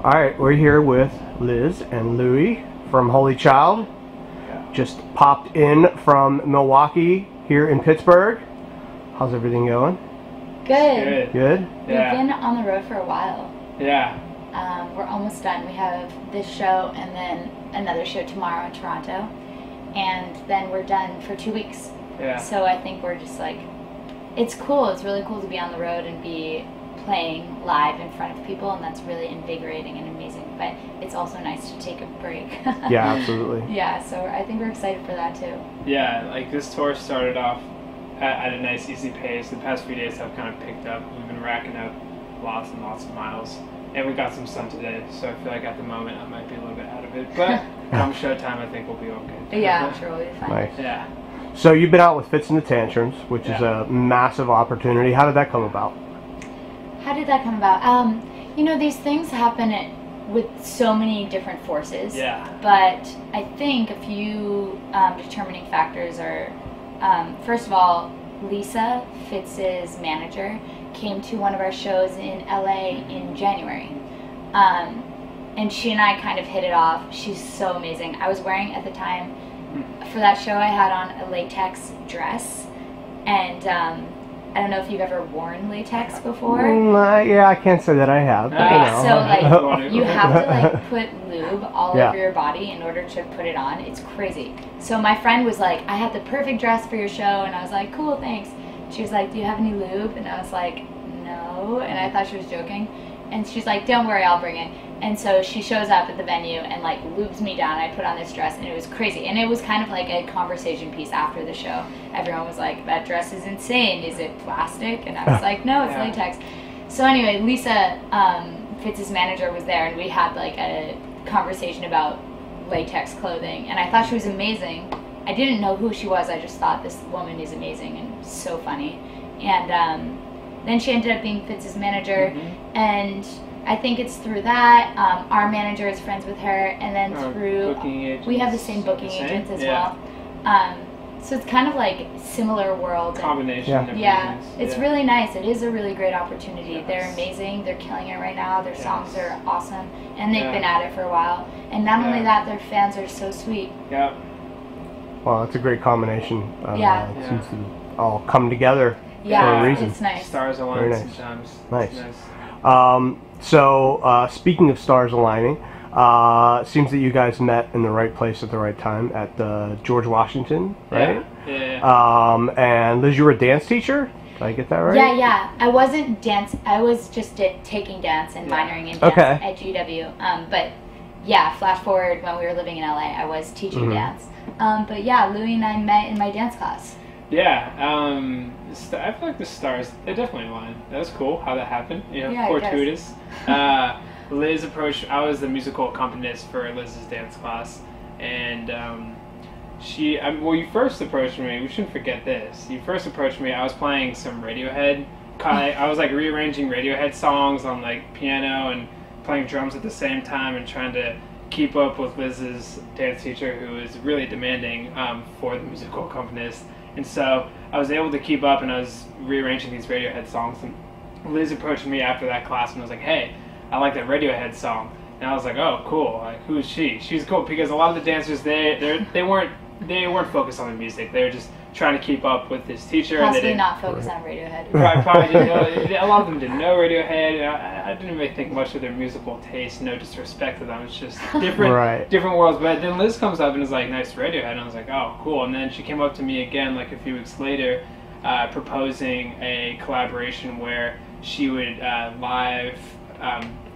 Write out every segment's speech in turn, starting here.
Alright, we're here with Liz and Louie from Holy Child. Just popped in from Milwaukee here in Pittsburgh. How's everything going? Good. Good? Yeah. We've been on the road for a while. Yeah. We're almost done. We have this show and then another show tomorrow in Toronto. And then we're done for 2 weeks. Yeah. So I think we're just like, it's cool. It's really cool to be on the road and be playing live in front of people, and that's really invigorating and amazing. But it's also nice to take a break. Yeah, absolutely. Yeah, so I think we're excited for that too. Yeah, like this tour started off at a nice easy pace. The past few days have kind of picked up. We've been racking up lots and lots of miles, and we got some sun today, so I feel like at the moment I might be a little bit out of it, but come showtime I think we'll be okay. Yeah, I'm sure we'll be fine. Nice. Yeah. So you've been out with Fitz and The Tantrums, which is a massive opportunity. How did that come about? How did that come about? You know, these things happen with so many different forces. Yeah. But I think a few determining factors are, first of all, Lisa, Fitz's manager, came to one of our shows in LA in January. And she and I kind of hit it off. She's so amazing. I was wearing, at the time, for that show, I had on a latex dress. And I don't know if you've ever worn latex before. Yeah, I can't say that I have. But So like you have to like put lube all over your body in order to put it on. It's crazy. So my friend was like, I have the perfect dress for your show, and I was like, cool, thanks. She was like, do you have any lube? And I was like, no. And I thought she was joking. And she's like, don't worry, I'll bring it. And so she shows up at the venue and like lubes me down. I put on this dress and it was crazy. And it was kind of like a conversation piece after the show. Everyone was like, that dress is insane. Is it plastic? And I was like, no, it's latex. So anyway, Lisa, Fitz's manager, was there, and we had like a conversation about latex clothing. And I thought she was amazing. I didn't know who she was. I just thought this woman is amazing and so funny. And then she ended up being Fitz's manager. And I think it's through that. Our manager is friends with her, and then through we have the same booking agents as well. So it's kind of like similar world. Combination. Of it's really nice. It is a really great opportunity. They're amazing. They're killing it right now. Their songs are awesome, and they've been at it for a while. And not only that, their fans are so sweet. Yeah. Well, it's a great combination. It seems to all come together for a reason. It's nice. Stars align sometimes. Nice. So, speaking of stars aligning, seems that you guys met in the right place at the right time at George Washington, right? Yeah. And Liz, you were a dance teacher? Did I get that right? Yeah. I wasn't dance. I was just taking dance and minoring in dance at GW. But yeah, flash forward when we were living in LA, I was teaching dance. But yeah, Louie and I met in my dance class. Yeah, I feel like the stars, they definitely aligned. That was cool how that happened, fortuitous. Liz approached, I was the musical accompanist for Liz's dance class, and well, you first approached me, we shouldn't forget this. You first approached me, I was playing some Radiohead, I was like rearranging Radiohead songs on like piano and playing drums at the same time and trying to keep up with Liz's dance teacher, who is really demanding for the musical accompanist. And so I was able to keep up, and I was rearranging these Radiohead songs. And Liz approached me after that class and was like, hey, I like that Radiohead song. And I was like, oh, cool. Like, who is she? She's cool, because a lot of the dancers, they weren't focused on the music. They were just trying to keep up with this teacher. Possibly not focused on Radiohead. Probably didn't know. A lot of them didn't know Radiohead. I didn't really think much of their musical taste. No disrespect to them. It's just different worlds. But then Liz comes up and is like, nice Radiohead. And I was like, oh, cool. And then she came up to me again like a few weeks later, proposing a collaboration where she would live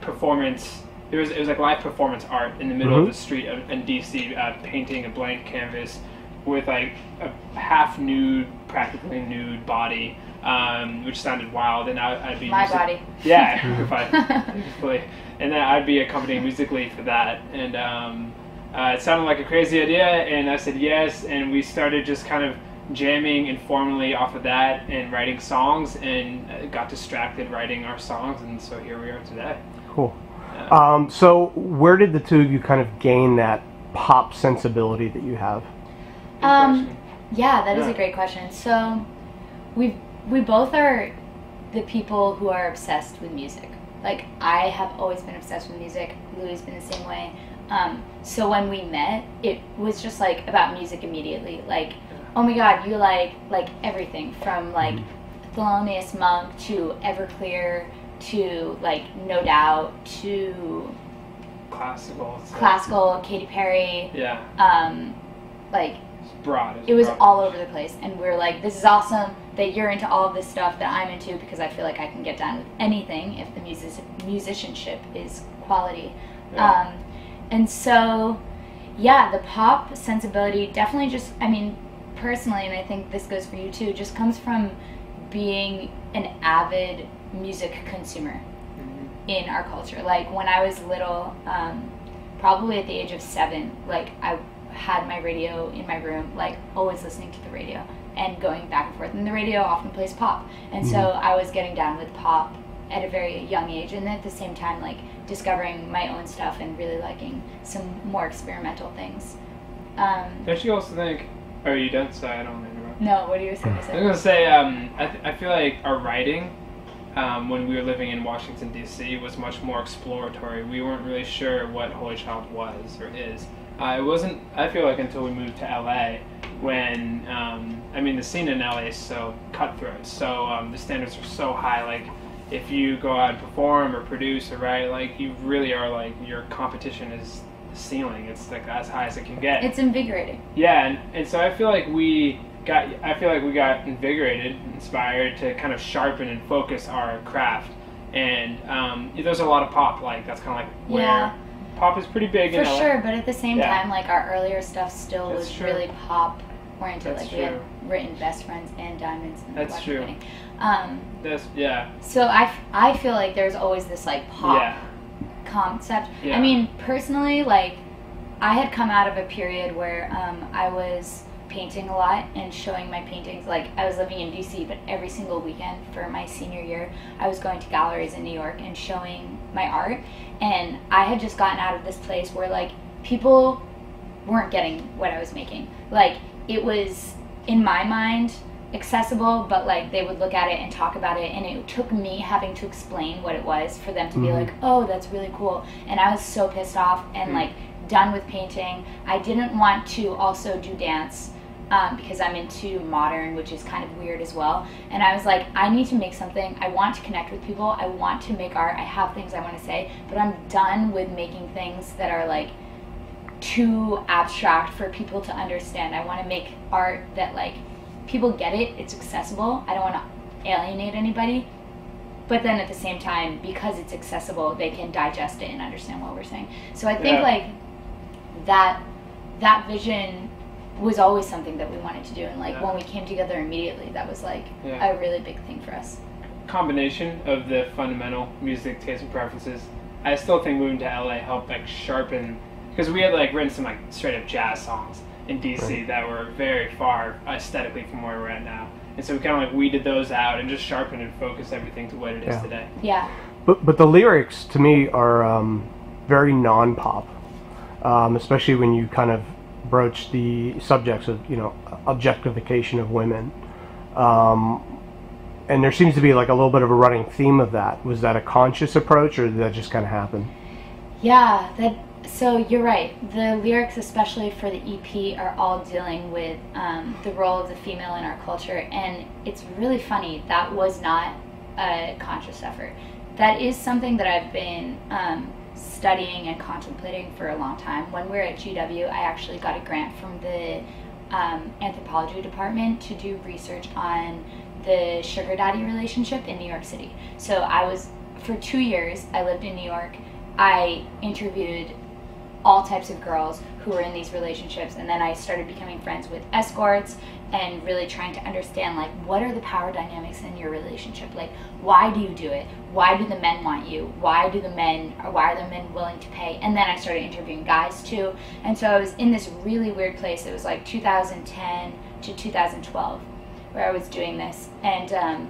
performance. It was like live performance art in the middle of the street in DC, painting a blank canvas with like a half nude, practically nude body, which sounded wild. And I'd be body. Yeah, and then I'd be accompanying musically for that. And it sounded like a crazy idea, and I said yes. And we started just kind of jamming informally off of that and writing songs, and got distracted writing our songs, and so here we are today. Cool. So where did the two of you kind of gain that pop sensibility that you have? Yeah, that is a great question. So we both are the people who are obsessed with music. Like, I have always been obsessed with music. Louis been the same way. So when we met, it was just like about music immediately. Like, oh my God, you like everything from like Thelonious Monk to Everclear to like No Doubt to classical, Katy Perry. Yeah. Like, it's broad. It was all over the place, and we're like, this is awesome that you're into all of this stuff that I'm into, because I feel like I can get down with anything if the musicianship is quality. Yeah. And so, yeah, the pop sensibility definitely just, I mean, personally, and I think this goes for you too, just comes from being an avid music consumer in our culture. Like, when I was little, probably at the age of 7, like, I had my radio in my room, like, always listening to the radio and going back and forth, and the radio often plays pop, and so I was getting down with pop at a very young age, and at the same time, like, discovering my own stuff and really liking some more experimental things. Don't you also think, are you done? Sorry, I don't want to interrupt. No, what are you going to say? I was going to say, I feel like our writing, when we were living in Washington, D.C., was much more exploratory. We weren't really sure what Holy Child was or is. It wasn't, I feel like, until we moved to L.A., when, I mean, the scene in L.A. is so cutthroat, so the standards are so high, like, if you go out and perform or produce or write, like, you really are, like, your competition is the ceiling. It's, like, as high as it can get. It's invigorating. Yeah, and so I feel like we got invigorated, inspired to kind of sharpen and focus our craft. And there's a lot of pop, like, that's kind of like where pop is pretty big in LA. For sure, but at the same time, like, our earlier stuff still was really pop oriented. Like, we had written Best Friends and Diamonds. And that's true. So I feel like there's always this, like, pop concept. I mean, personally, like, I had come out of a period where I was painting a lot and showing my paintings. Like, I was living in DC, but every single weekend for my senior year, I was going to galleries in New York and showing my art. And I had just gotten out of this place where, like, people weren't getting what I was making. Like, it was, in my mind, accessible, but, like, they would look at it and talk about it, and it took me having to explain what it was for them to be like, oh, that's really cool. And I was so pissed off and like done with painting. I didn't want to also do dance because I'm into modern, which is kind of weird as well. And I was like, I need to make something. I want to connect with people. I want to make art. I have things I want to say, but I'm done with making things that are, like, too abstract for people to understand. I want to make art that, like, people get it, it's accessible. I don't want to alienate anybody, but then at the same time, because it's accessible, they can digest it and understand what we're saying. So I think like that vision was always something that we wanted to do, and like when we came together immediately, that was like a really big thing for us. Combination of the fundamental music tastes and preferences. I still think moving to LA helped, like, sharpen, because we had, like, written some, like, straight up jazz songs in DC that were very far aesthetically from where we're at now, and so we kind of, like, weeded those out and just sharpened and focused everything to what it is today. Yeah. But the lyrics to me are very non-pop, especially when you kind of broach the subjects of, you know, objectification of women, and there seems to be, like, a little bit of a running theme of that. Was that a conscious approach, or did that just kind of happen? Yeah, so you're right. The lyrics, especially for the EP, are all dealing with the role of the female in our culture, and it's really funny. That was not a conscious effort. That is something that I've been studying and contemplating for a long time. When we were at GW, I actually got a grant from the anthropology department to do research on the sugar daddy relationship in New York City. So for 2 years, I lived in New York. I interviewed all types of girls who were in these relationships, and then I started becoming friends with escorts and really trying to understand, like, what are the power dynamics in your relationship? Like, why do you do it? Why do the men want you? Why are the men willing to pay? And then I started interviewing guys too, and so I was in this really weird place. It was like 2010 to 2012 where I was doing this, and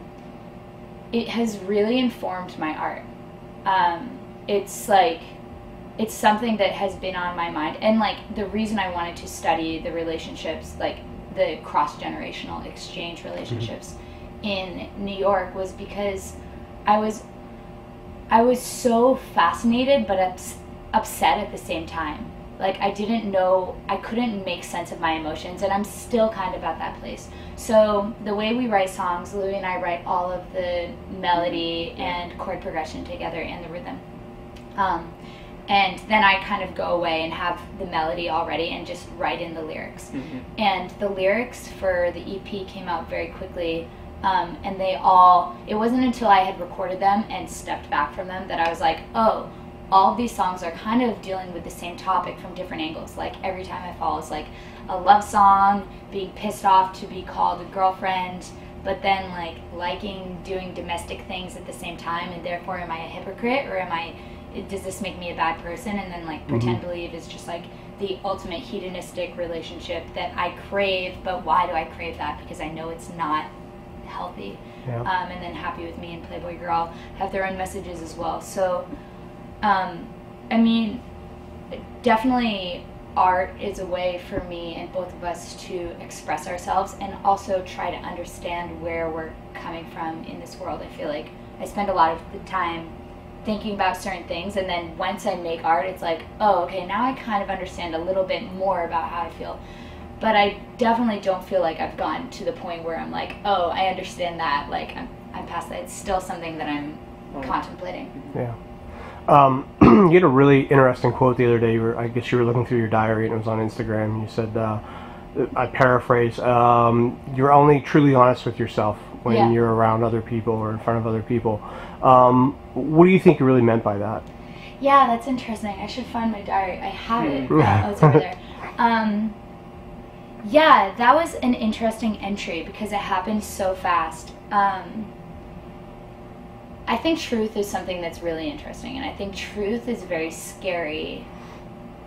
it has really informed my art. It's something that has been on my mind, and like the reason I wanted to study the relationships, like the cross-generational exchange relationships in New York, was because I was I was so fascinated but upset at the same time. Like, I didn't know, I couldn't make sense of my emotions, and I'm still kind of at that place. So the way we write songs, Louis and I write all of the melody and chord progression together and the rhythm. And then I kind of go away and have the melody already and just write in the lyrics. And the lyrics for the EP came out very quickly, and it wasn't until I had recorded them and stepped back from them that I was like, oh, all of these songs are kind of dealing with the same topic from different angles. Like, Every Time I Fall is like a love song, being pissed off to be called a girlfriend, but then like liking doing domestic things at the same time, and therefore am I a hypocrite, or does this make me a bad person? And then like Pretend Believe is just like the ultimate hedonistic relationship that I crave, but why do I crave that? Because I know it's not healthy. And then Happy With Me and Playboy Girl have their own messages as well. So I mean, definitely art is a way for me and both of us to express ourselves and also try to understand where we're coming from in this world. I feel like I spend a lot of the time thinking about certain things, and then once I make art, it's like, oh, okay, now I kind of understand a little bit more about how I feel. But I definitely don't feel like I've gone to the point where I'm like, oh, I understand that, like I'm past that. It's still something that I'm contemplating. Yeah. You had a really interesting quote the other day. I guess you were looking through your diary and it was on Instagram, and you said, I paraphrase, you're only truly honest with yourself when you're around other people or in front of other people. What do you think you really meant by that? Yeah, that's interesting. I should find my diary. I have it. Oh, it's over there. Yeah, that was an interesting entry because it happened so fast. I think truth is something that's really interesting, and I think truth is very scary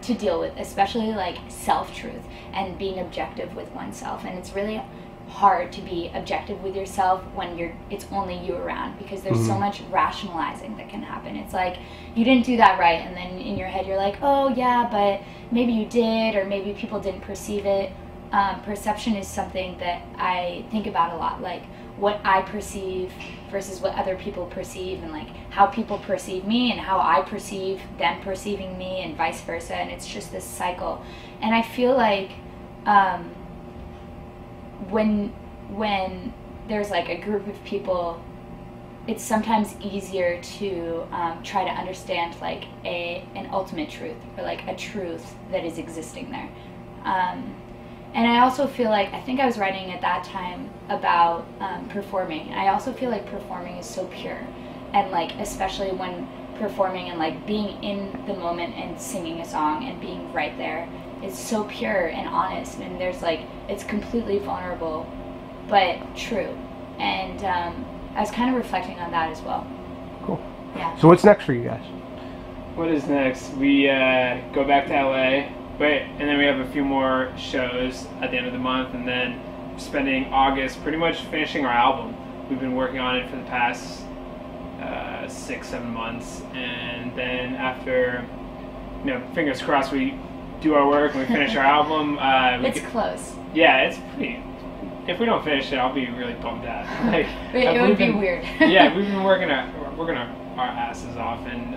to deal with, especially like self-truth and being objective with oneself. And it's really hard to be objective with yourself when it's only you around, because there's so much rationalizing that can happen. It's like, you didn't do that right, and then in your head you're like, oh yeah, but maybe you did, or maybe people didn't perceive it. Perception is something that I think about a lot, like what I perceive versus what other people perceive, and like how people perceive me and how I perceive them perceiving me, and vice versa. And it's just this cycle. And I feel like when there's like a group of people, it's sometimes easier to try to understand like an ultimate truth, or like a truth that is existing there. And I also feel like, I think I was writing at that time about performing. I also feel like performing is so pure, and like especially when performing and like being in the moment and singing a song and being right there, it's so pure and honest, and there's like, it's completely vulnerable but true. And I was kind of reflecting on that as well. Cool. Yeah. So what's next for you guys? What is next? We go back to LA. And then we have a few more shows at the end of the month, and then spending August pretty much finishing our album. We've been working on it for the past 6-7 months, and then after, fingers crossed, we do our work and we finish our album. It's close. Yeah, it's pretty. If we don't finish it, I'll be really bummed out. Like, it would be weird. Yeah, we've been working our asses off, and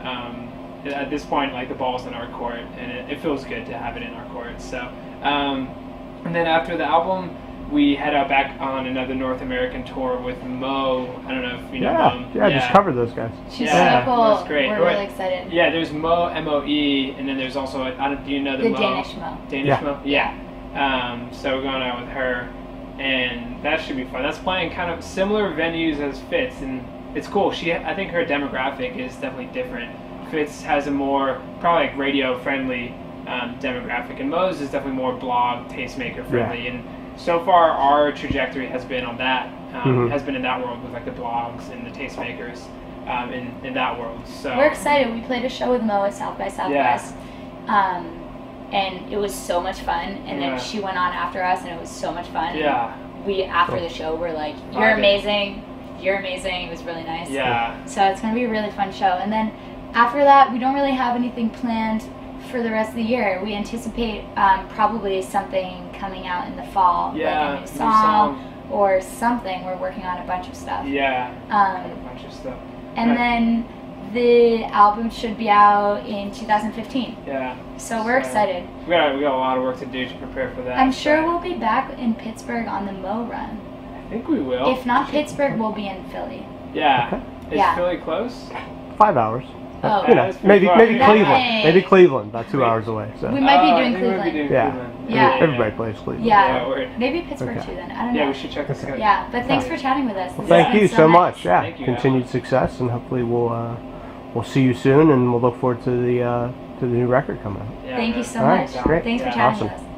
at this point, like, the ball's in our court, and it feels good to have it in our court. So, and then after the album, we head out back on another North American tour with Mo. I don't know if you know Mo. Yeah, I just covered those guys. She's so cool. That's great. We're really excited. Yeah, there's Mo, M-O-E, and then there's also, do you know the Mo? Danish Mo. Danish Mo? Yeah. So we're going out with her, and that should be fun. That's playing kind of similar venues as Fitz, and it's cool. I think her demographic is definitely different. Fitz has a more, probably like radio-friendly demographic, and Mo's is definitely more blog, tastemaker-friendly. And so far, our trajectory has been on that, has been in that world with like the blogs and the tastemakers in that world. So we're excited. We played a show with Mo at South by Southwest, and it was so much fun. And then she went on after us, and it was so much fun. Yeah. We, after the show, were like, "You're amazing. You're amazing." It was really nice. Yeah. So it's gonna be a really fun show. And then after that, we don't really have anything planned for the rest of the year. We anticipate probably something coming out in the fall, like a new song or something. We're working on a bunch of stuff. Yeah, a bunch of stuff. And then the album should be out in 2015. Yeah. So we're excited. We got a lot of work to do to prepare for that. I'm sure we'll be back in Pittsburgh on the Mo run. I think we will. If not Pittsburgh, we'll be in Philly. Yeah. Okay. Is Philly close? 5 hours. Oh. You know, maybe Cleveland. Nice. Maybe Cleveland, about 2 hours away. So. We might be I doing think we might be Cleveland. doing Yeah. Cleveland. Yeah. Everybody plays Cleveland. Yeah. Maybe Pittsburgh Okay. too then. I don't know. Yeah, we should check this out. Yeah, but thanks for chatting with us. Well, This thank has been you so nice. much. Yeah, Thank you, continued success, and hopefully we'll see you soon, and we'll look forward to the new record coming out. Yeah, Thank you man. so All right, much. great. Thanks for Yeah. chatting Awesome. with us.